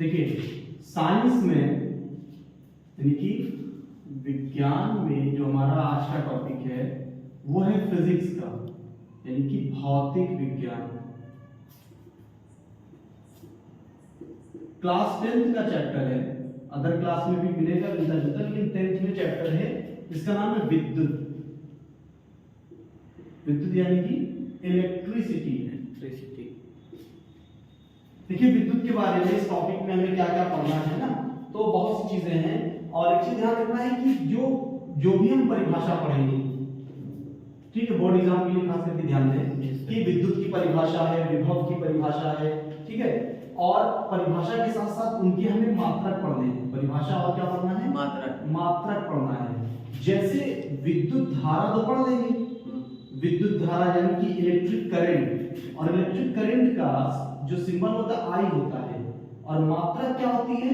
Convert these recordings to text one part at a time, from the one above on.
देखिए साइंस में यानी कि विज्ञान में जो हमारा आज का टॉपिक है वो है फिजिक्स का, यानी कि भौतिक विज्ञान। क्लास 10th का चैप्टर है, अदर क्लास में भी मिलेगा मिलता जुलता, लेकिन 10th में चैप्टर है इसका नाम है विद्युत। विद्युत यानी कि इलेक्ट्रिसिटी। देखिए विद्युत के बारे में इस टॉपिक में हमें क्या क्या पढ़ना है ना, तो बहुत सी चीजें हैं। और एक चीज ध्यान रखना है कि जो भी हम परिभाषा पढ़ेंगे, ठीक है, बोर्ड एग्जाम के लिए खास करके ध्यान दें कि विद्युत की परिभाषा है, विभव की परिभाषा है, ठीक है, और परिभाषा के साथ साथ उनके हमें मात्रक पढ़ने हैं। परिभाषा और क्या पढ़ना है? मात्रक पढ़ना है। जैसे विद्युत धारा तो पढ़ लेंगे, विद्युत धारा यानी कि इलेक्ट्रिक करंट, और इलेक्ट्रिक करंट का जो सिंबल होता है आई होता है, और मात्रक क्या होती है?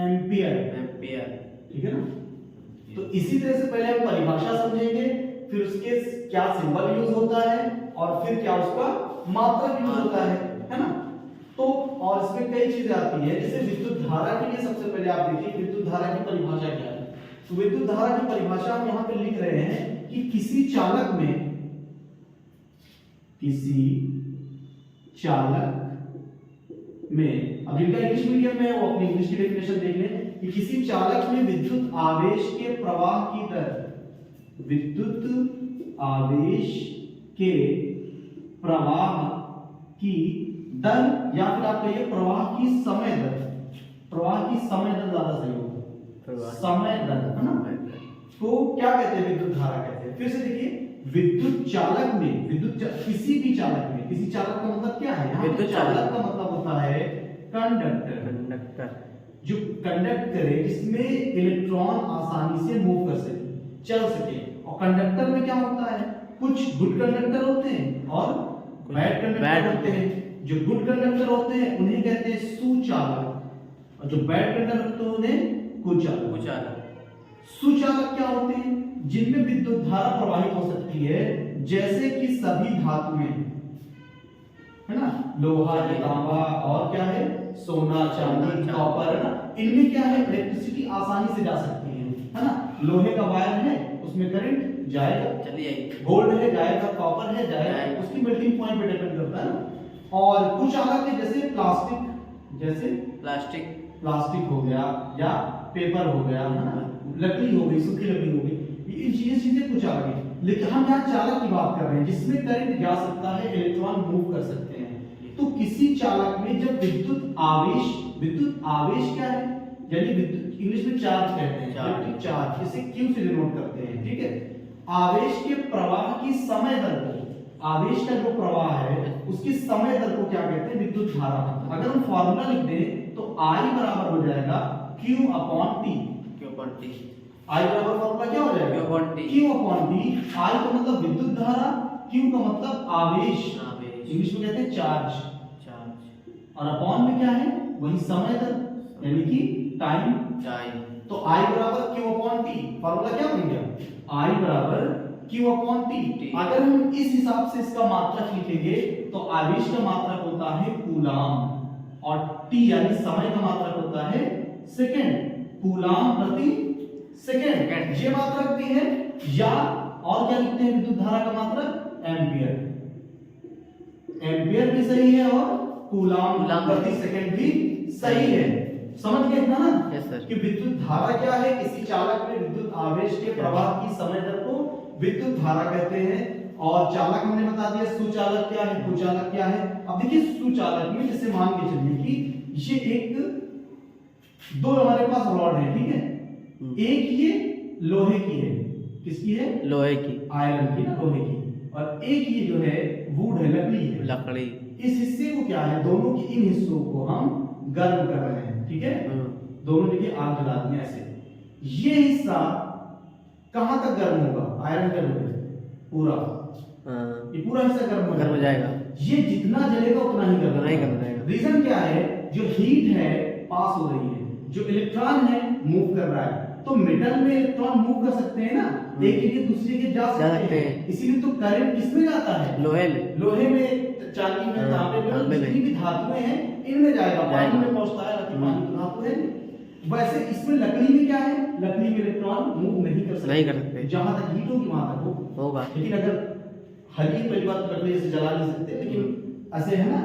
एम्पियर, ठीक है ना। तो इसी तरह से पहले हम परिभाषा समझेंगे, फिर उसके क्या सिंबल यूज होता है, और फिर क्या उसका मात्रक यूज होता है ना। तो और इसमें कई चीजें आती है, जैसे विद्युत धारा के लिए सबसे पहले आप देखिए विद्युत धारा की परिभाषा क्या है। तो विद्युत धारा की परिभाषा हम यहाँ पे लिख रहे हैं कि किसी चालक में अब जिनका इंग्लिश मीडियम में वो अपनी इंग्लिश की डेफिनेशन देख लें कि किसी चालक में विद्युत आवेश के प्रवाह की दर, विद्युत आवेश के प्रवाह की दर, या फिर आप कहिए प्रवाह की समय दर। प्रवाह की समय दर ज्यादा सही होगा, समय दर है ना। तो क्या कहते हैं? विद्युत धारा कहते हैं। फिर से देखिए विद्युत चालक में, किसी भी चालक में, किसी चालक का मतलब क्या है? विद्युत चालक का मतलब होता है कंडक्टर, जो कंडक्ट करे, जिसमें इलेक्ट्रॉन आसानी से मूव कर सके, चल सके। और कंडक्टर में क्या होता है? कुछ गुड कंडक्टर होते हैं और बैड कंडक्टर होते हैं। जो गुड कंडक्टर होते हैं उन्हें कहते हैं सुचालक, और जो बैड कंडक्टर होते हैं उन्हें कुचालक। सुचालक क्या होते हैं? जिनमें विद्युत धारा प्रवाहित हो सकती है, जैसे कि सभी धातुएं, है ना, लोहा, तांबा और क्या है, सोना, चांदी, कॉपर, है ना। इनमें क्या है? इलेक्ट्रिसिटी आसानी से जा सकती है ना। लोहे का वायर है, उसमें करंट जाएगा, चलिए। गोल्ड है जाएगा, कॉपर है जाएगा, उसकी मेल्टिंग पॉइंट पे डिपेंड करता है ना। और कुछ अलग है, जैसे प्लास्टिक हो गया, या पेपर हो गया, है ना, लकड़ी हो गई, सूखी लकड़ी हो गई, ये चीजें कुछ अलग है। लेकिन हम यहाँ चालक की बात कर रहे हैं जिसमें करंट जा सकता है, इलेक्ट्रॉन मूव कर सकते हैं। तो किसी चालक में जब विद्युत आवेश क्या है? यानी विद्युत इंग्लिश में चार्ज कहते हैं, चार्ज, इसे क्यू से डिनोट करते हैं, ठीक है। आवेश के प्रवाह की समय दर को, आवेश का जो प्रवाह है उसकी समय दर को क्या कहते हैं? विद्युत धारा। अगर हम फॉर्मूला लिख दें तो I बराबर हो जाएगा Q अपॉन T। I बराबर फॉर्मूला क्या हो जाएगा? Q upon T। I का मतलब विद्युत धारा, Q का मतलब आवेश, इंग्लिश में कहते हैं चार्ज, और अपॉन में क्या है? वही समय दर, यानी कि टाइम। तो I बराबर Q अपॉन T, फॉर्मूला क्या बन गया? I बराबर Q अपॉन T। अगर हम इस हिसाब से इसका मात्रक लिखेंगे तो आवेश का मात्रक होता है कूलाम, और T यानी समय का मात्रक होता है सेकंड, कूलाम प्रति सेकंड। ये मात्रक भी है, या और क्या लिखते हैं विद्युत धारा का मात्रक? एम्पियर भी सही है, और कूलाम प्रति सेकंड भी सही है। समझ गए इतना ना? yes, कि विद्युत धारा क्या है? किसी चालक में विद्युत आवेश के प्रवाह की समय दर को विद्युत धारा कहते हैं। और चालक हमने बता दिया, सुचालक क्या है, कुचालक क्या है। अब देखिए सुचालक में जैसे मान के चलिए कि ये एक दो हमारे पास रॉड है, ठीक है, एक ये लोहे की है, किसकी है? लोहे की, आयरन की ना, लोहे की, और एक ये जो है वुड है, लकड़ी। इस हिस्से को क्या है? दोनों के इन हिस्सों को हम गर्म कर रहे हैं, ठीक है। दोनों जगह आग जला दी ऐसे। ये हिस्सा कहां तक गर्म होगा? आयरन का लोहे पूरा, ये पूरा हिस्सा गर्म हो जाएगा। ये जितना जलेगा उतना ही गर्म रहेगा। रीजन क्या है? जो हीट है पास हो रही है, जो इलेक्ट्रॉन है मूव कर रहा है। तो मेटल में इलेक्ट्रॉन मूव कर सकते हैं ना, एक के दूसरे के जा सकते हैं। इसीलिए तो करंट किसमें जाता है? लोहे में चांदी में, तांबे में, जितनी भी धातुएं हैं इनमें जाएगा, पानी में पहुंचता है, लेकिन पानी तो धातु है नहीं। वैसे इसमें लकड़ी में क्या है, लकड़ी में इलेक्ट्रॉन मूव नहीं कर सकते, जहां तक हीट होगी वहां तक होगा। लेकिन अगर हरी पहली बात लकड़ी से जला नहीं सकते, लेकिन ऐसे है ना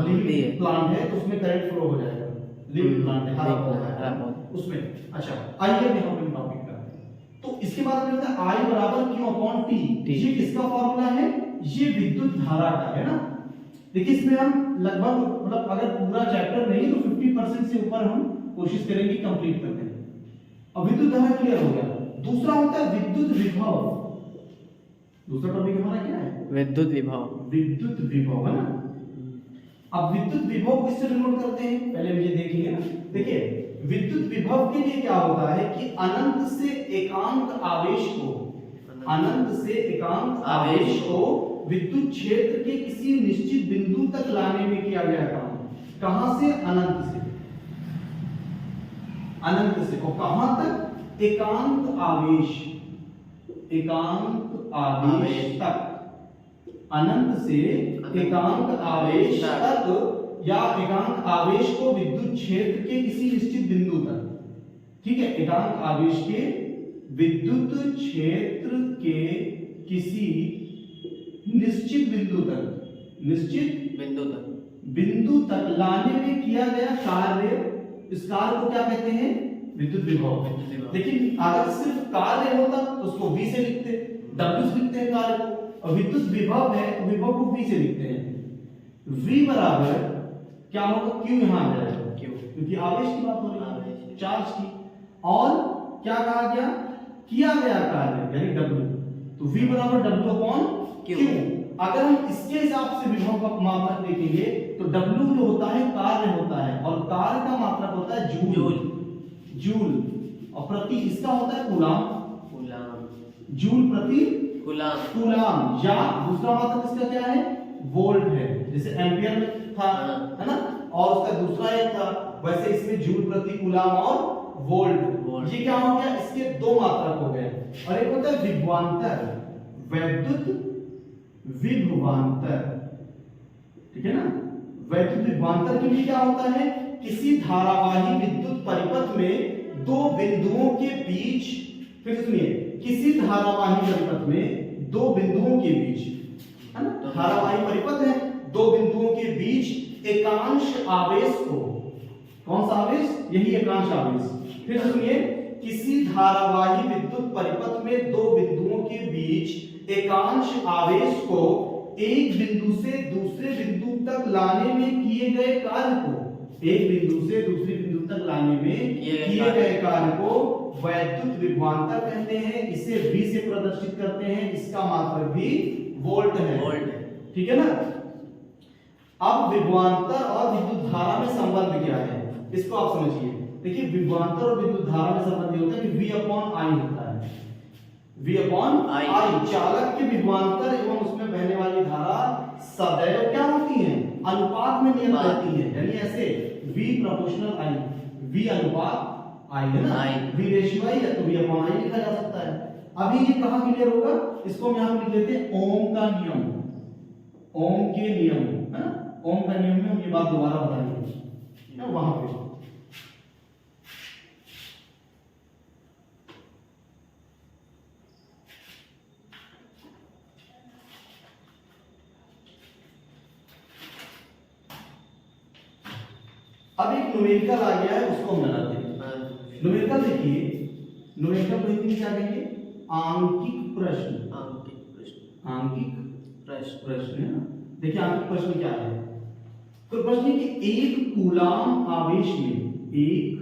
लिविंग प्लांट है तो उसमें करंट फ्लो हो जाएगा, लिविंग प्लांट है, हरा पौधा है उसमें। अच्छा आइए अब यहाँ पे टॉपिक करते हैं। तो इसके बाद में होता है I बराबर Q अपॉन T। ये किसका फॉर्मूला है, ये विद्युत धारा का है ना। देखिए इसमें हम लगभग मतलब अगर पूरा चैप्टर नहीं तो 50% से ऊपर हम कोशिश करेंगे कंप्लीट करने की। अब विद्युत धारा क्लियर हो गया। दूसरा होता है विद्युत विभव। दूसरा टॉपिक हमारा क्या है, विद्युत विभव। विद्युत विभव है ना। अब विद्युत विभव किससे डिनोट करते हैं, पहले मुझे देखिए ना। देखिए विद्युत विभव के लिए क्या होता है कि अनंत से एकांक आवेश को, अनंत से एकांक आवेश को विद्युत क्षेत्र के किसी निश्चित बिंदु तक लाने में किया गया काम। कहां से, अनंत से, अनंत से और कहां तक, एकांक आवेश, एकांक आवेश तक, अनंत से एकांक आवेश तक, या एकांक आवेश को विद्युत क्षेत्र के किसी निश्चित बिंदु तक। ठीक है, एकांक आवेश के विद्युत क्षेत्र के किसी निश्चित बिंदु तक, निश्चित बिंदु तक लाने में किया गया कार्य, इस कार्य को क्या कहते हैं, विद्युत विभव। लेकिन अगर सिर्फ कार्य होता तो उसको V से लिखते, W से लिखते हैं कार्य को, और विद्युत विभव है तो विभव को V से लिखते हैं। V बराबर क्या होगा, Q यहां आ जाएगा, Q, क्योंकि आवेश की बात हो रही है, चार्ज की। और क्या कहा गया, किया गया कार्य यानी W, तो V बराबर W अपॉन Q। अगर हम इसके हिसाब से विभव का मात्रक देखेंगे तो W जो होता है कार्य होता है, और कार्य का मात्रक होता है जूल, जूल, और प्रति इसका होता है कूलाम, जूल प्रति कूलाम, या दूसरा मात्रक इसका क्या है, वोल्ट है, जैसे एम्पियर में था है ना, और उसका दूसरा एक था, वैसे इसमें जूल प्रति कूलाम और वोल्ट। ये क्या हो गया, इसके दो मात्रक हो गए। और एक होता है विभवांतर, वैद्युत विभवांतर, ठीक है ना। वैद्युत विभवांतर के लिए क्या होता है, किसी धारावाही विद्युत परिपथ में दो बिंदुओं के बीच, फिर सुनिए, किसी धारावाही परिपथ में दो बिंदुओं के बीच, है ना, धारावाही परिपथ है, दो बिंदुओं के बीच एकांश आवेश को, कौन सा आवेश, यही एकांश आवेश। फिर सुनिए, किसी धारावाही विद्युत परिपथ में दो बिंदुओं के बीच एकांश आवेश को एक बिंदु से दूसरे बिंदु तक लाने में किए गए कार्य को, एक बिंदु से दूसरे बिंदु तक लाने में किए गए कार्य को वैद्युत विभवांतर कहते हैं। इसे V से प्रदर्शित करते हैं, इसका मात्रक भी वोल्ट है, ठीक है ना। अब विभवांतर और विद्युत धारा में संबंध क्या है, इसको आप समझिए। देखिए विभवांतर और विद्युत धारा में संबंध ये होता है कि V अपॉन I होता है, V अपॉन I। चालक के विभवांतर एवं उसमें बहने वाली धारा सदैव क्या होती है, अनुपात में नियत रहती है, यानी ऐसे V प्रोपोर्शनल I, V अनुपात I है ना, V रेशियो I है तो V अपॉन I लिखा जा सकता है। अभी ये कहां क्लियर होगा, इसको हम यहां पे लिख लेते हैं ओम का नियम, ओम के नियम है ना, ओम का नियम में हम ये बात दोबारा बताएंगे ना वहां पे। अब एक न्यूमेरिकल आ गया है, उसको हम लगाते हैं। न्यूमेरिकल देखिए, न्यूमेरिकल को हिंदी में क्या कहेंगे, आंकिक प्रश्न, आंकिक प्रश्न है ना। देखिए आंकिक प्रश्न क्या है, तो प्रश्न है कि एक कूलाम आवेश में, एक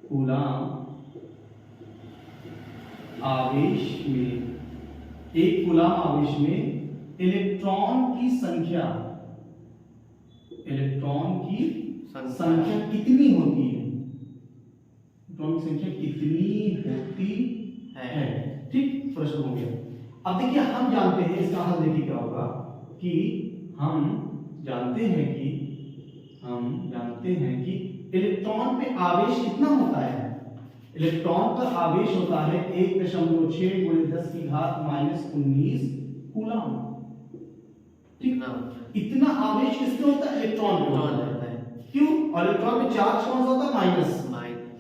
कूलाम आवेश में, एक कूलाम आवेश में इलेक्ट्रॉन की संख्या, इलेक्ट्रॉन की संख्या कितनी होती है, इलेक्ट्रॉन की संख्या कितनी होती है। ठीक, प्रश्न हो गया। अब देखिए हम जानते हैं, इसका हल देखिए क्या होगा कि हम जानते हैं कि इलेक्ट्रॉन पे आवेश कितना होता है, इलेक्ट्रॉन पर आवेश होता है 1.6 × 10⁻⁻19 कूलाम। ठीक ना इतना आवेश किसमें होता है? इलेक्ट्रॉन में होता है। क्यों? और इलेक्ट्रॉन में चार्ज कौन सा होता है? माइनस।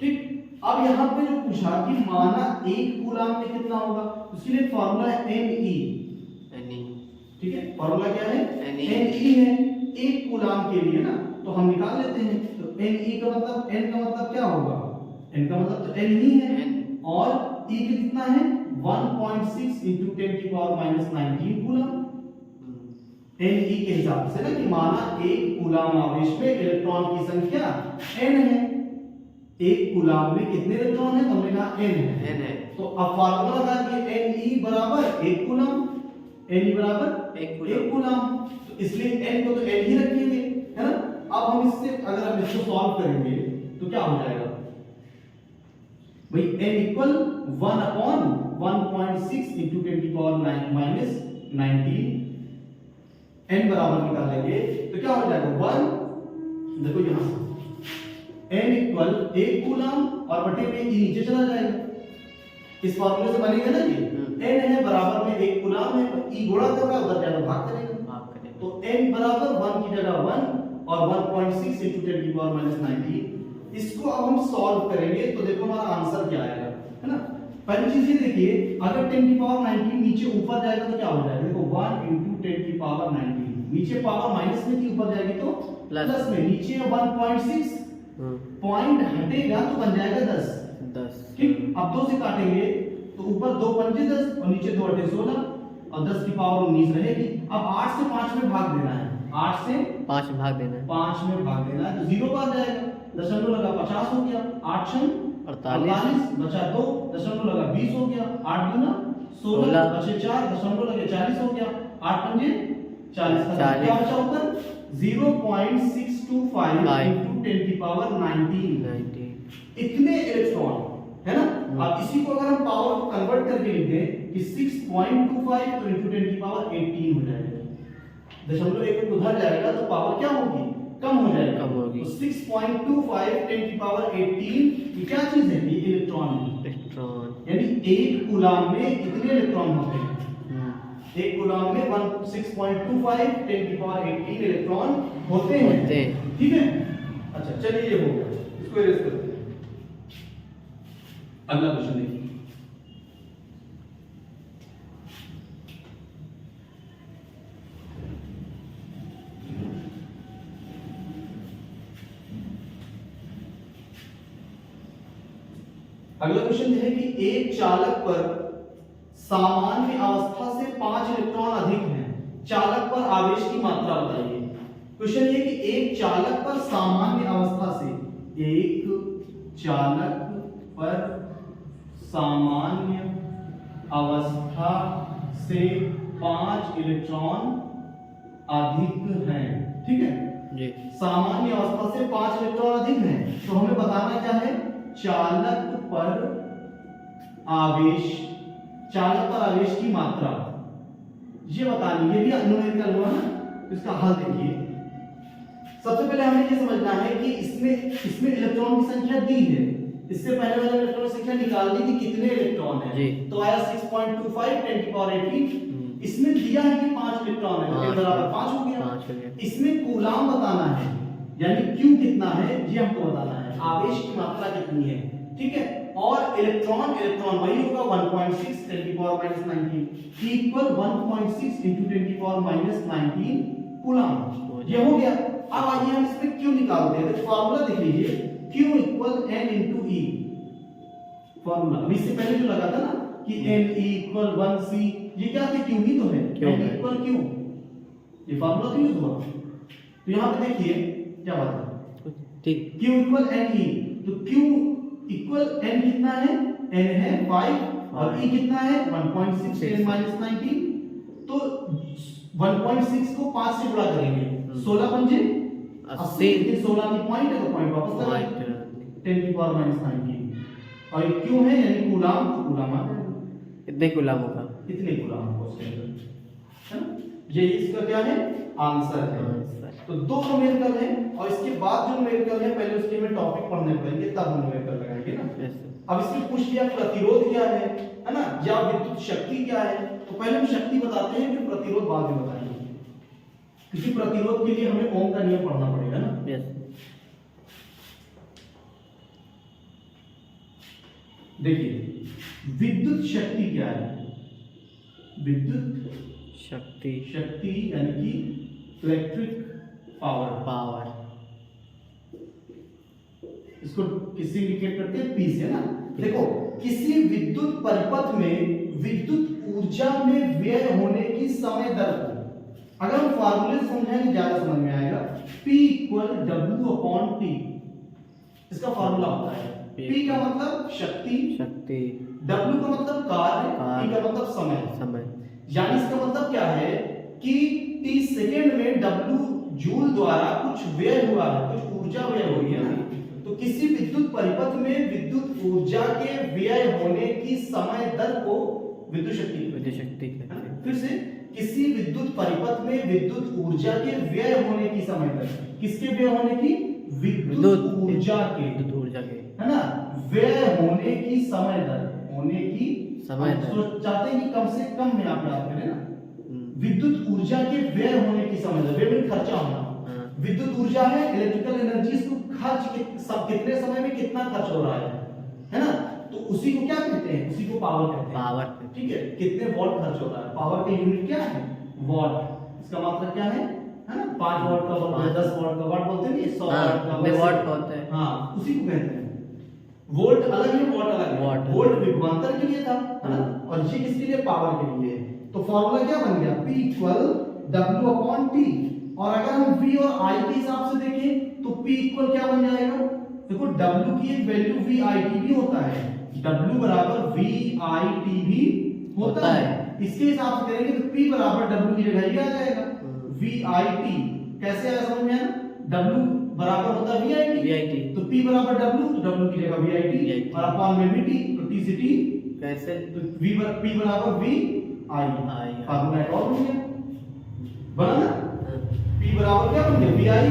ठीक। अब यहाँ पे जो पूछा कि माना 1 कूलाम में कितना होगा, उसके लिए फॉर्मूला है Ne। ठीक है, फॉर्मूला क्या है? Ne है 1 कूलाम के लिए ना, तो हम निकाल लेते हैं। तो Ne का मतलब, n का मतलब क्या होगा? n का मतलब तो n ही है, और E का कितना है? 1.6 × 10⁻⁻19 कूलाम। Ne के हिसाब से ना, कि माना 1 कूलाम आवेश में इलेक्ट्रॉन की संख्या n है। 1 कूलाम में कितने इलेक्ट्रॉन है? हमने कहा n है। तो अब फार्मूला लगा दिए Ne बराबर 1 कूलाम। Ne बराबर 1 कूलाम, तो इसलिए n को तो n ही रखेंगे, है ना। अब हम इससे, अगर हम इसको सॉल्व करेंगे तो क्या हो जाएगा भाई? n इक्वल 1/1.6 × 10⁻⁻19 n बराबर निकालेंगे तो क्या हो जाएगा? 1, देखो यहां से n इक्वल 1 कूलाम और बटे में e नीचे चला जाएगा। इस फॉर्मूले से बनेगा ना ये, n है बराबर में 1 कूलाम है, तो e गुणा कर रहा है, उधर जाकर भाग करेगा। तो n बराबर 1 की जगह 1 और 1.6 × 10⁻⁻19। इसको अब हम सॉल्व करेंगे तो देखो हमारा आंसर क्या आएगा, है ना। पहली चीज ये देखिए, अगर 10⁻19 नीचे ऊपर जाएगा तो क्या हो जाएगा? देखो 1 × 10⁻19, नीचे पावर माइनस में थी, ऊपर जाएगी तो प्लस में। नीचे 1.6, पॉइंट हटेगा तो बन जाएगा 10। ठीक। अब 2 से काटेंगे तो ऊपर 2 पंजे 10 और नीचे 2 अठे 16 और 10 की पावर 19 रहेगी। अब 8 से 5 में भाग देना है, 8 से 5 में भाग देना है, 5 में भाग देना है, तो 0 पर जाएगा, दशमलव लगा 50 हो गया, 8 छन 48 बचा 2, दशमलव लगा 20 हो गया, 8 दूना 16 बचे 4, दशमलव लगे 40 हो गया, 8 पंजे 40 का क्या बचा उत्तर? 0.625 × 10⁻19 इतने इलेक्ट्रॉन, है ना। अब इसी को अगर हम पावर को कन्वर्ट करके लिख दें कि 6.25 तो × 10⁻18 हो जाएगा। दशमलव एक उधर जाएगा तो पावर क्या होगी? कम हो जाएगा। तो 6.25 10⁻18 ये क्या चीज है? ये इलेक्ट्रॉन है। यानी 1 कूलाम में कितने इलेक्ट्रॉन होते हैं? 1 कूलाम में 6.25 10⁻18 इलेक्ट्रॉन होते हैं। ठीक है, अच्छा चलिए ये हो गया, इसको इरेज करते हैं। अगला क्वेश्चन देखिए। अगला क्वेश्चन है कि एक चालक पर सामान्य अवस्था से 5 इलेक्ट्रॉन अधिक हैं, चालक पर आवेश की मात्रा बताइए। क्वेश्चन ये कि एक चालक पर सामान्य अवस्था से, एक चालक पर सामान्य अवस्था से 5 इलेक्ट्रॉन अधिक हैं। ठीक है जी। सामान्य अवस्था से 5 इलेक्ट्रॉन अधिक हैं, तो हमें बताना क्या है? चालक पर आवेश की मात्रा ये बतानी। ये भी न्यूमेरिकल हुआ ना, तो इसका हल देखिए। सबसे पहले हमें ये समझना है कि इसमें इलेक्ट्रॉन की संख्या दी है। इससे पहले वाले इलेक्ट्रॉन की संख्या निकालनी थी, कितने इलेक्ट्रॉन है, तो आया 6.25 10⁻18। इसमें दिया है कि 5 इलेक्ट्रॉन है, तो बराबर 5 हो गया। इसमें कूलाम बताना है, यानी Q कितना है ये हमको बताना है, आवेश की मात्रा कितनी है। ठीक है, और इलेक्ट्रॉन वही होगा 1.6 10⁻⁻19 इक्वल 1.6 × 10⁻⁻19 कूलाम। ये हो गया। अब आइए हम इसमें Q निकालते हैं। तो फार्मूला देख लीजिए, Q equal N × E। Formula अभी इससे पहले जो लगा था ना कि Ne इक्वल 1C, ये क्या थे? Q ही तो है, N इक्वल Q, ये फार्मूला तो यूज हुआ। तो यहाँ पे देखिए क्या बात है, ठीक, Q इक्वल Ne, तो Q इक्वल N कितना है? N है 5 और E कितना है? 1.6 10⁻19। तो 1.6 को 5 से गुणा करेंगे, 16 पंजे 80, 16 की पॉइंट है तो पॉइंट वापस लगाएंगे 10⁻⁻19। और ये क्यों है? यानी कूलाम, तो कूलाम आ जाएगा। कितने कूलाम होगा? कितने कूलाम होगा उसके अंदर, है ना। ये इसका क्या है? आंसर है। तो 2 न्यूमेरिकल है, और इसके बाद जो न्यूमेरिकल है पहले उसके में टॉपिक पढ़ने पड़ेंगे, तब न्यूमेरिकल लगाएंगे ना। अब इसमें पूछ लिया प्रतिरोध क्या है ना, या विद्युत शक्ति क्या है। तो पहले हम शक्ति बताते हैं, फिर प्रतिरोध बाद में बताएंगे। क्योंकि प्रतिरोध के लिए हमें ओम का नियम पढ़ना पड़ेगा ना। यस। देखिए विद्युत शक्ति क्या है? विद्युत शक्ति यानी कि इलेक्ट्रिक पावर। इसको किससे इंडिकेट करते हैं? पी से ना। देखो किसी विद्युत परिपथ में विद्युत ऊर्जा में व्यय होने की समय दर को अगर हम फार्मूले से समझाएंगे ज्यादा समझ में आएगा। P = W/T। इसका फार्मूला होता है P का मतलब शक्ति, W का मतलब कार्य, T का मतलब समय। यानी इसका मतलब क्या है कि T सेकेंड में W जूल द्वारा कुछ व्यय हुआ है, कुछ ऊर्जा व्यय हुई है ना। तो किसी विद्युत परिपथ में विद्युत ऊर्जा के व्यय होने की समय दर को विद्युत शक्ति कहते हैं। फिर से किसी विद्युत परिपथ में विद्युत ऊर्जा के व्यय होने की समय दर, किसके व्यय होने की? विद्युत ऊर्जा के, है ना, व्यय होने की समय दर, तो चाहते हैं कि कम से कम में आप याद करें ना। विद्युत ऊर्जा के व्यय होने की समय दर, व्यय खर्चा होना। विद्युत ऊर्जा है इलेक्ट्रिकल एनर्जी, इसको कितने समय में कितना खर्च हो रहा है ना। तो उसी को क्या कहते हैं? उसी को पावर कहते हैं। ठीक है, कितने वॉट खर्च हो रहा है। पावर का यूनिट क्या है? वॉट। इसका मतलब क्या है ना? 5 वॉट का वॉट, 10 वॉट का वॉट बोलते हैं, 100 वॉट का वॉट होता है। हाँ, उसी को कहते हैं। वोल्ट अलग है, वॉट अलग है। वोल्ट विभवांतर के लिए था, है ना, और ये किसके लिए? पावर के लिए। तो फॉर्मूला क्या बन गया? P = W/T। और अगर हम V और I के हिसाब से देखें तो P इक्वल क्या बन जाएगा? देखो W की एक वैल्यू VIT भी होता है, W = VIT भी होता है। इसके हिसाब से करेंगे तो P = W की जगह ये आ जाएगा VIT। कैसे आया समझ में आया? W बराबर होता है VIT, तो P = W, तो W की जगह VIT और अपॉन में VT, तो T से T कैसे, तो P = VI। फार्मूला एक और बन गया, बना ना। P बराबर क्या बन गया? VI।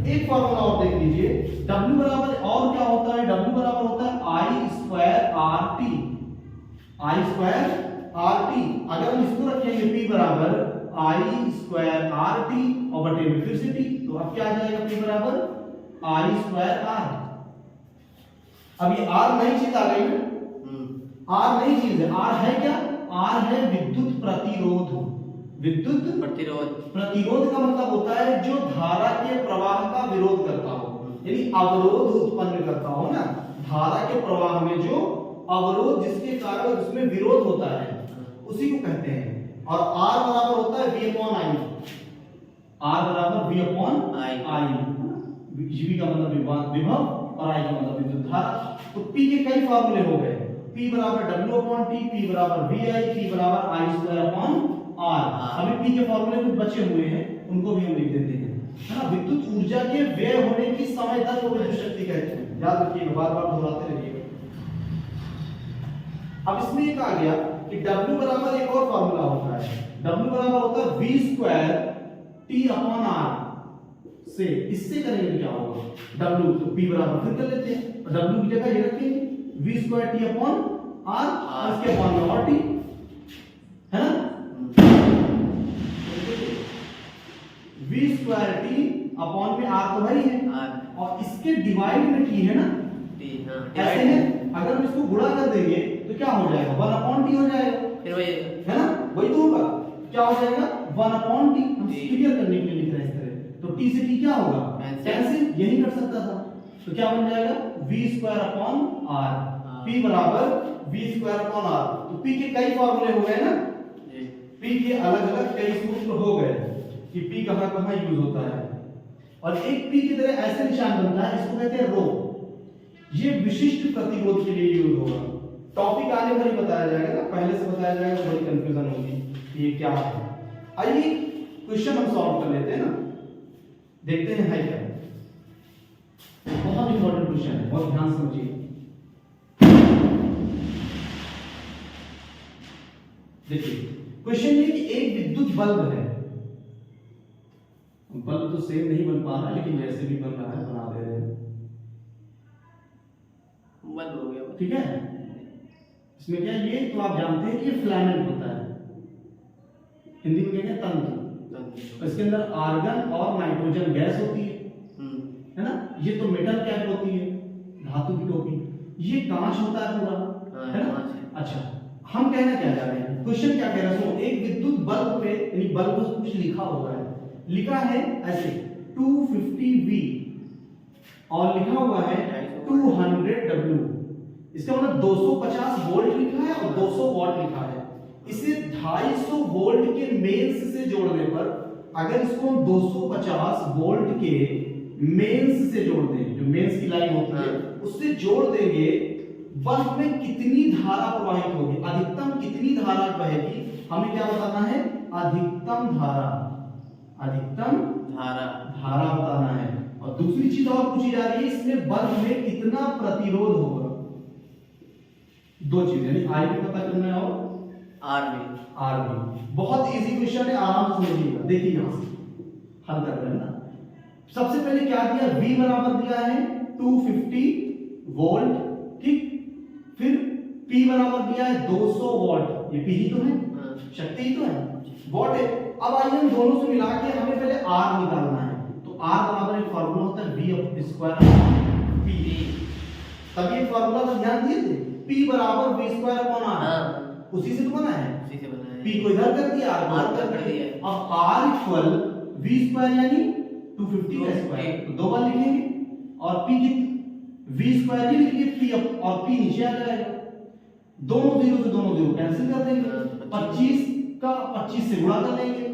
एक फार्मूला और देख लीजिए, W बराबर और क्या होता है? W बराबर होता है I2RT। I2RT। अगर हम इसको रखेंगे P बराबर I2RT और बटे में फिर से T, तो अब क्या आ जाएगा? P बराबर I2R। अब ये R नई चीज आ गई ना। R नई चीज है। R है क्या? R है विद्युत प्रतिरोध। विद्युत प्रतिरोध का मतलब होता है जो धारा के प्रवाह का विरोध करता हो, यानी अवरोध उत्पन्न करता हो ना। धारा के प्रवाह में जो अवरोध, जिसके कारण उसमें विरोध होता है, उसी को कहते हैं। और R बराबर होता है V/I। R बराबर V/I। V का मतलब विभव और I का मतलब विद्युत धारा। तो P के कई फार्मूले हो गए। P = W/T, P = VI, P = I2/R। अभी P के फार्मूले कुछ बचे हुए हैं, उनको भी हम लिख देते हैं, है ना। विद्युत ऊर्जा के व्यय होने की समय दर को विद्युत शक्ति कहते हैं। याद रखिएगा, बार-बार दोहराते रहिएगा। अब इसमें एक आ गया कि W बराबर एक और फार्मूला होता है। W बराबर होता है V²T/R से। इससे करेंगे तो क्या होगा? W तो P बराबर फिर कर लेते हैं, और W की जगह ये रखेंगे V²T/R, इसके अपॉन में और T, है ना। V²T अपॉन में R तो वही है, और इसके डिवाइड में T है ना। ऐसे है, अगर हम इसको गुणा कर देंगे तो क्या हो जाएगा? 1/T हो जाएगा, फिर वही है ना, वही तो होगा। क्या हो जाएगा? 1/T। हम क्लियर करने के लिए लिख रहे हैं इस तरह। तो T से T क्या होगा? कैंसिल, यही कर सकता था। तो क्या बन जाएगा? V²/R। P बराबर V²/R। तो P के कई फार्मूले हो गए ना, P के अलग-अलग कई सूत्र हो गए कि P कहां-कहां यूज होता है। और एक P की तरह ऐसे निशान बनता है, इसको कहते हैं रो। ये विशिष्ट प्रतिरोध के लिए यूज होगा। टॉपिक आने पर ही बताया जाएगा ना, पहले से बताया जाएगा, बड़ी कंफ्यूजन होगी ये क्या है। आइए क्वेश्चन हम सॉल्व कर लेते हैं ना, देखते हैं है क्या। बहुत इंपॉर्टेंट क्वेश्चन है, बहुत ध्यान समझिए। देखिए क्वेश्चन ये कि एक विद्युत बल्ब है। बल्ब तो सेम नहीं बन पा रहा, लेकिन जैसे भी बन रहा है बना दे रहे हैं। बल्ब हो गया, ठीक है। इसमें क्या, ये तो आप जानते हैं कि ये फिलामेंट होता है, हिंदी में कहते हैं तंतु। और इसके अंदर आर्गन और नाइट्रोजन गैस होती है ना। ये तो मेटल कैप होती है, धातु की टोपी। ये कांच होता है पूरा, है ना। अच्छा, हम कहना क्या चाह रहे हैं, क्वेश्चन क्या कह रहा है, सुनो। एक विद्युत बल्ब पे, यानी बल्ब पर कुछ लिखा हुआ है, लिखा है ऐसे 250V और लिखा हुआ है 200W। इसका मतलब 250 वोल्ट लिखा है और 200 वॉट लिखा है। इसे 250 वोल्ट के मेंस से जोड़ने पर, अगर इसको हम 250 वोल्ट के मेंस से जोड़ दें, जो मेंस की लाइन होती है उससे जोड़ देंगे, बल्ब में कितनी धारा प्रवाहित होगी, अधिकतम कितनी धारा बहेगी, हमें क्या बताना है, अधिकतम धारा, अधिकतम धारा बताना है। और दूसरी चीज और पूछी जा रही है, इसमें बल्ब में कितना प्रतिरोध होगा। दो चीजें, यानी आई भी पता करना है और आर भी। बहुत इजी क्वेश्चन है, आराम से समझिएगा। देखिए यहां से हल कर रहे हैं ना। सबसे पहले क्या दिया, V बराबर दिया है 250 वोल्ट, ठीक। फिर P बराबर दिया है 200 वॉट, ये P ही तो है, शक्ति ही तो है, वॉट है। अब आइए हम दोनों से मिला के हमें पहले R निकालना है। तो R बराबर एक फार्मूला होता है V स्क्वायर P। तब ये फार्मूला का ध्यान दिए थे, P बराबर V स्क्वायर अपॉन R, उसी से तो बना है। P को इधर कर दिया, R को इधर कर दिया। अब R इक्वल V स्क्वायर यानी 250 का स्क्वायर, तो दो बार लिखेंगे। और P की V स्क्वायर ही लिखिए P, और P नीचे आ जाएगा। दोनों जीरो से दोनों जीरो कैंसिल कर देंगे। 25 का 25 से गुणा कर लेंगे,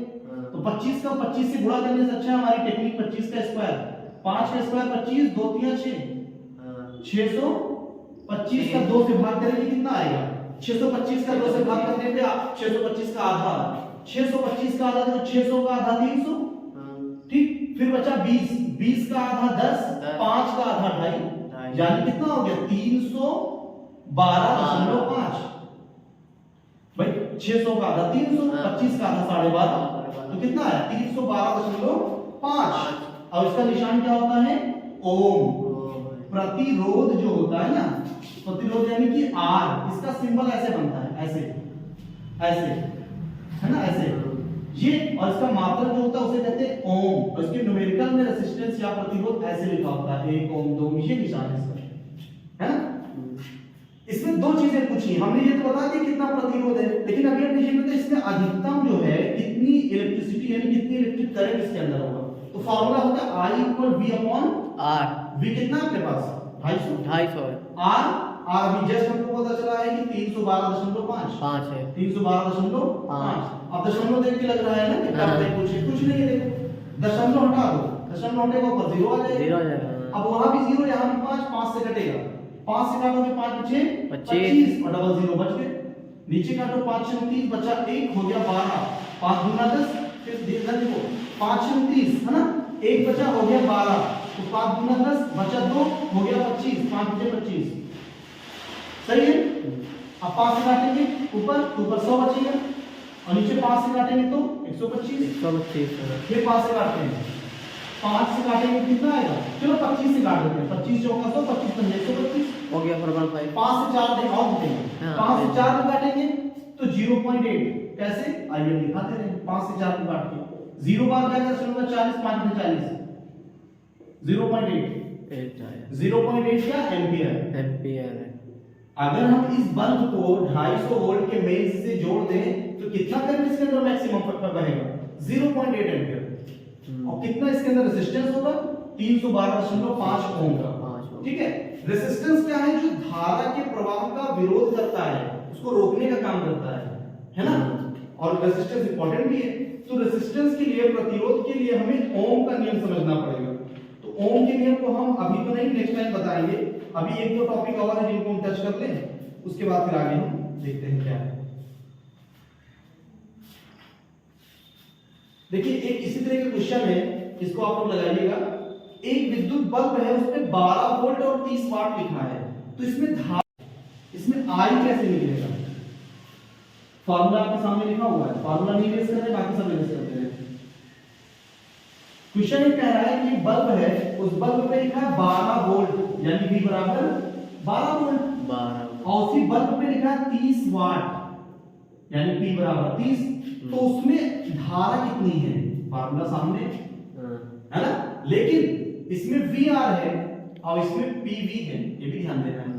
तो 25 का 25 से गुणा करने से अच्छा हमारी टेक्निक 25 का स्क्वायर, 5 का स्क्वायर 25, 2 3 6, 625 का 2 से भाग करेंगे कितना आएगा, 625 का 2 से भाग करने पे 625 का आधा, 625 का आधा तो 600 का आधा 300, ठीक। फिर बचा 20, 20 का आधा 10, 5 का आधा 2.5, यानी कितना हो गया 312.5। भाई 600 का आधा 300, 25 का आधा 12.5, तो कितना है 312.5। और इसका निशान क्या होता है, ओम। प्रतिरोध जो होता है ना, प्रतिरोध यानी कि R, इसका सिंबल ऐसे बनता है, ऐसे ऐसे, है ना, ऐसे ये। और इसका मात्रक जो होता है उसे कहते हैं ओम। और इसके न्यूमेरिकल में रेजिस्टेंस या प्रतिरोध ऐसे लिखा होता है, 1 ओम 2 ओम, ये निशान है इसका, है ना। इसमें दो चीजें पूछी, हमने ये तो बता दिया कितना प्रतिरोध है, लेकिन अभी हम ये बताते इसमें अधिकतम जो है कितनी इलेक्ट्रिसिटी, यानी कितनी इलेक्ट्रिक करंट इसके अंदर होगा। तो फार्मूला होता है I equal V upon R। V कितना आपके पास 250 है। R अभी जस्ट हमको पता चला है कि 312.5 है, 312.5। अब दशमलव देख के लग रहा है ना कि क्या कुछ नहीं है, देखो दशमलव हटा दो, दशमलव हटेगा ऊपर जीरो आ जाएगा। अब वहां भी जीरो, यहां भी 5 से कटेगा, 5 से काटोगे 5 बचे 25 और डबल जीरो बच गए। नीचे काटो 5 6 30 बचा 1, हो गया 12, 5 दूना 10, फिर इधर देखो 5 6 30, है ना, 1 बचा हो गया 12, तो 5 दूना 10 बचा 2, हो गया 25, 5 बचे 25, सही है। अब 5 से काटेंगे ऊपर 100 बचेगा, और नीचे 5 से काटेंगे तो 125, फिर 5 से काटते हैं, 5 से काटेंगे कितना आएगा, चलो 25 से काट देते हैं, 25 चौका 100, 25 पंजे 125 हो गया, फॉर्मूला 5 से 4 दें और देंगे, 5 से 4 में काटेंगे तो 0.8, कैसे आइए दिखाते हैं। 5 से 4 में काट के 0 बार क्या कर सकते हैं, 40 5 में 40, 0.8 क्या एम्पियर है। अगर हम इस बल्ब को 250 वोल्ट के मेंस से जोड़ दें तो कितना करंट इसके अंदर मैक्सिमम बहेगा, 0.8 एम्पियर। और कितना इसके अंदर रेजिस्टेंस होगा, 312.5 ओम का, ठीक है। रेजिस्टेंस क्या है, जो धारा के प्रवाह का विरोध करता है, उसको रोकने का काम करता है ना। और रेजिस्टेंस इंपॉर्टेंट भी है, तो रेजिस्टेंस के लिए, प्रतिरोध के लिए हमें ओम का नियम समझना पड़ेगा। तो ओम के नियम को हम अभी तो नहीं, नेक्स्ट टाइम बताएंगे। अभी एक दो टॉपिक और है जिनको हम टच कर लें, उसके बाद फिर आगे हम देखते हैं क्या है। देखिए एक इसी तरह का क्वेश्चन है, इसको आप लोग लगाइएगा। एक विद्युत बल्ब है, उसमें 12 वोल्ट और 30 वाट लिखा है, तो इसमें I कैसे निकलेगा। फार्मूला आपके सामने लिखा हुआ है, फार्मूला नहीं रेस कर रहे, बाकी सब रेस करते हैं। क्वेश्चन ये कह रहा है कि बल्ब है, उस बल्ब पे लिखा है 12 वोल्ट, यानी V बराबर 12 वोल्ट, और उसी बल्ब पे लिखा है 30 वाट, यानी P बराबर 30। तो उसमें धारा कितनी है, फार्मूला सामने है ना, लेकिन इसमें वी आर है और इसमें पी वी है, ये भी ध्यान देना है।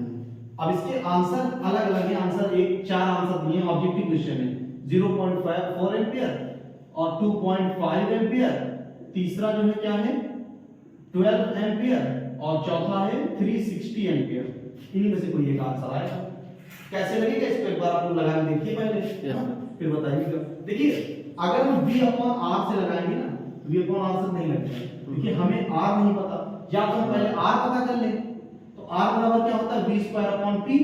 अब इसके आंसर अलग अलग है, आंसर एक 4 आंसर दिए, ऑब्जेक्टिव क्वेश्चन है। 0.4 एम्पियर और 2.5 एम्पियर, तीसरा जो है क्या है 12 एम्पियर और चौथा है 360 एम्पियर। इन्हीं में से कोई एक आंसर आएगा। कैसे लगेगा इसको एक बार आप लोग लगा के देखिए पहले, फिर बताइएगा। देखिए अगर हम v अपॉन r से लगाएंगे ना, v अपॉन r से नहीं लगेगा, क्योंकि हमें r नहीं पता, या तो हम पहले r पता कर लें। तो r बराबर क्या होता है v स्क्वायर अपॉन p,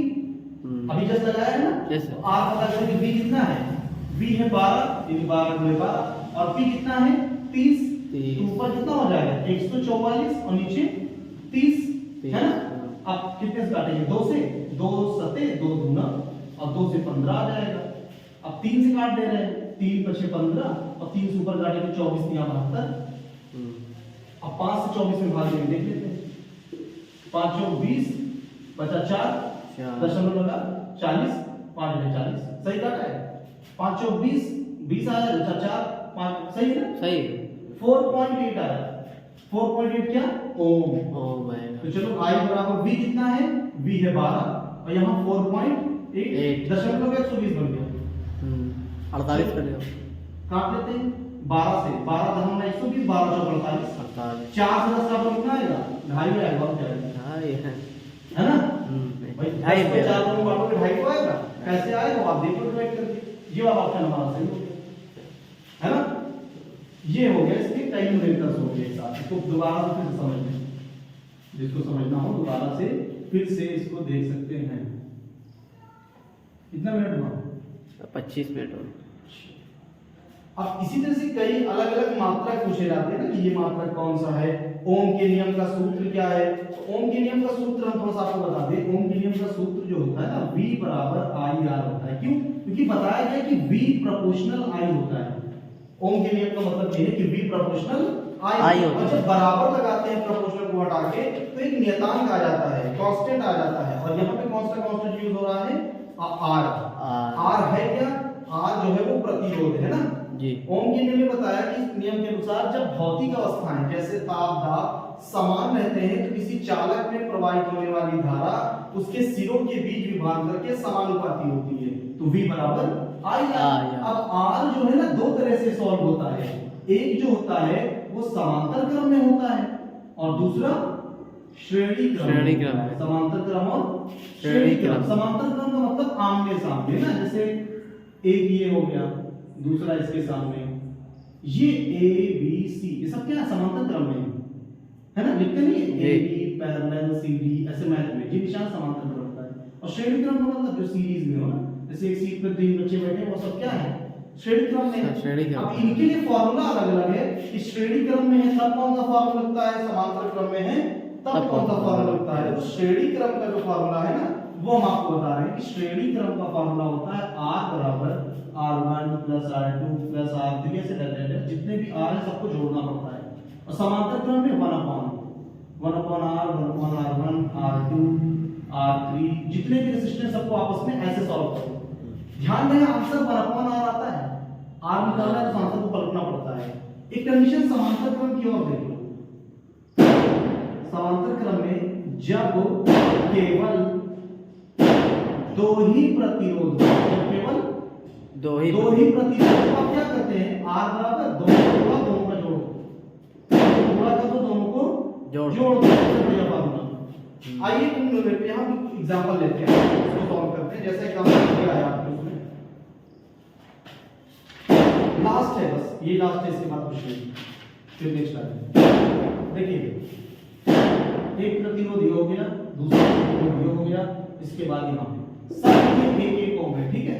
अभी जस्ट लगाया है ना, तो r पता करें कि v कितना है, v है 12, यानी 12 गुणे 12 और p कितना है 30, तो ऊपर कितना हो जाएगा 144 और नीचे 30 है ना। अब कितने से काटेंगे 2 से, 2 सते 2 दूना और 2 से 15 आ जाएगा। अब 3 से काट दे रहे हैं, 3 पछे 15 और 3 से ऊपर काटेंगे 24 या 72। अब 5 से 24 में भाग देंगे, देख लेते हैं। 5 चौक 20 बचा 4 दशमलव लगा 40, 5 में 40 सही काटा है। 5 चौक 20 20 आया, बचा 4 5 सही है ना, सही। 4.8 आया, 4.8 क्या ओम है। तो चलो I बराबर V कितना है, V है 12 और यहाँ 4.8 दशमलव का 120 बन गया। 48 कर लो, काट लेते हैं 12 से, 12 दशमलव 120, 12 चौक 48, 4 से 10 का बन कितना आएगा 2.5 आएगा, बहुत जाएगा है ना भाई, 2.5 पे 4 दोनों बाटों में 2.5 आएगा। कैसे आएगा आप देखो डिवाइड करके, ये वाला ऑप्शन हमारा सही हो गया है ना। ये हो गया इसके कई न्यूमेरिकल्स हो गए एक साथ। इसको दोबारा से फिर समझ लें, जिसको समझना हो दोबारा से फिर से इसको देख सकते हैं। कितना मिनट हुआ 25 मिनट हो। अब इसी तरह से कई अलग अलग मात्रक पूछे जाते हैं ना कि ये मात्रक कौन सा है, ओम के नियम का सूत्र क्या है। तो ओम के नियम का सूत्र हम थोड़ा सा आपको बता दें। ओम के नियम का सूत्र जो होता है ना V बराबर IR होता है। क्यों? क्योंकि बताया गया कि V प्रोपोर्शनल I होता है। ओम के नियम का मतलब ये है कि V प्रोपोर्शनल I और जब बराबर लगाते हैं प्रोपोर्शनल को हटा के तो एक नियतांक आ जाता है, कांस्टेंट आ जाता है। और यहाँ पे कौन सा कांस्टेंट यूज हो रहा है R है क्या, R जो है वो प्रतिरोध है ना जी। ओम के नियम में बताया कि इस नियम के अनुसार जब भौतिक अवस्थाएं जैसे ताप दाब समान रहते हैं तो किसी चालक में प्रवाहित होने वाली धारा उसके सिरों के बीच विभाजन करके समानुपाती होती है। तो V बराबर I। अब R जो है ना दो तरह से सॉल्व होता है, एक जो होता है वो समांतर क्रम में होता है और दूसरा श्रेणी क्रम। समांतर क्रम और श्रेणी क्रम। समांतर क्रम का मतलब आमने सामने ना, जैसे एक ये हो गया दूसरा इसके सामने, ये A B C ये सब क्या है समांतर क्रम में है ना, लिखते नहीं A B parallel C D ऐसे मैथ में ये निशान समांतर क्रम का है। और श्रेणी क्रम का मतलब जो सीरीज में हो ना, जैसे एक सीट पर 3 बच्चे बैठे हैं वो सब क्या है श्रेणी क्रम में। अब इनके लिए फार्मूला अलग अलग है कि श्रेणी क्रम में है तब कौन सा फार्मूला लगता है, समांतर क्रम में है तब कौन सा फार्मूला लगता है। तो श्रेणी क्रम का जो फार्मूला है ना वो हम आपको बता रहे हैं कि श्रेणी क्रम का फार्मूला होता है R बराबर R1 plus R2 plus R3 ऐसे करते जितने भी R है सबको जोड़ना पड़ता है। और समांतर क्रम में 1 upon R 1 upon R1 R2 R3 जितने भी रेजिस्टेंस सबको आपस में ऐसे सॉल्व करो। ध्यान दें आंसर 1 upon R आता है, R निकालना है तो आंसर को पलटना पड़ता है। एक कंडीशन समांतर क्रम की ओर देख लो। समांतर क्रम में जब केवल दो ही प्रतिरोध केवल दो ही प्रतिरोध को आप क्या करते हैं R बराबर दोनों का जोड़ो, थोड़ा कर दो दोनों को जोड़ दो। आइए हम यहाँ एग्जांपल लेते हैं, इसको सॉल्व करते हैं। जैसे एग्जांपल दिया है आपको उसमें लास्ट है, बस ये लास्ट है, इसके बाद कुछ नहीं, फिर नेक्स्ट आते। देखिए एक प्रतिरोध ये हो गया, दूसरा प्रतिरोध ये हो गया, इसके बाद यहाँ पे सब ये एक ओम है, ठीक है।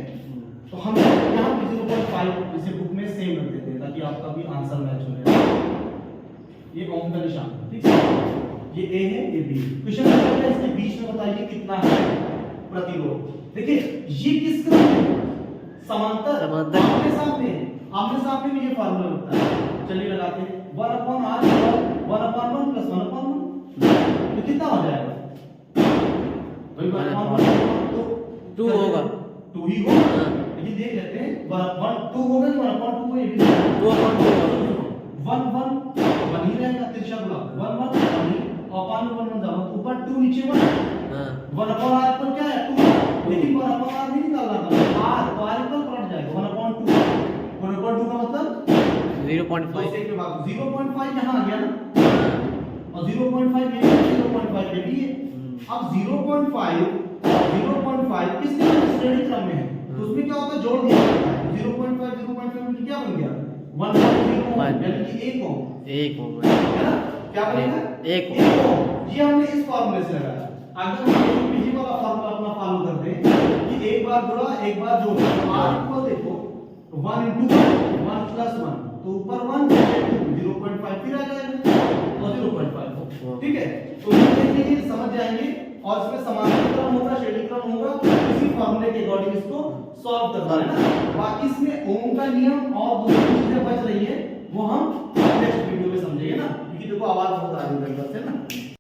तो हम यहाँ पे 0.5 इसे बुक में सेम रख देते हैं ताकि आपका भी आंसर मैच हो जाए। ये ओम का निशान, ठीक है, ये A है ये B। क्वेश्चन है इसके बीच में बताइए कितना है प्रतिरोध। देखिए ये किस क्रम में समांतर आमने सामने में ये फार्मूला लगता है। चलिए लगाते हैं 1 upon R 1 upon 1 plus 1 upon 1 तो कितना हो जाएगा भाई 1 upon 1 तो 2 होगा, 2 ही होगा। लेकिन देख लेते हैं 1 upon 2 होगा कि 1 upon 2 को ये भी 2 upon 2 होगा। 1 1 1 ही रहेगा, तिरछा गुणा 1 1 1 ही, और पान 1 1 जाओ तो ऊपर 2 नीचे 1, हाँ 1 अपॉन r पर क्या है 2, लेकिन 1 अपॉन r नहीं निकालना था, r तो r पर पलट जाएगा 1 अपॉन 2, 1 अपॉन 2 का मतलब 0.5 सेक के बाद 0.5 यहाँ आ गया ना, और 0.5 ये भी 0.5 ये भी है। अब 0.5 किस श्रेणी क्रम में है, तो उसमें क्या होता है जोड़ दिया जाता है, 0.5 में क्या बन गया 1.0 यानी कि 1 ओम, 1 ओम है ना, क्या बनेगा 1 ओम। ये हमने इस फॉर्मूले से लगाया। अगर हम पीछे वाला फॉर्मूला अपना फॉलो करते हैं कि एक बार जोड़ा एक बार जोड़ा, r को देखो 1 into 1 plus 1 तो ऊपर 1 0.5 फिर आ जाएगा और 0.5, ठीक है। तो ये देखिए समझ जाएंगे, और इसमें समानांतर क्रम होगा, श्रेणी क्रम होगा, इसी फॉर्मूले के अकॉर्डिंग इसको सॉल्व करना है ना। बाकी इसमें ओम का नियम और दूसरी चीजें बच रही है वो हम नेक्स्ट वीडियो में समझेंगे ना, क्योंकि देखो आवाज बहुत आ रही है अंदर से ना।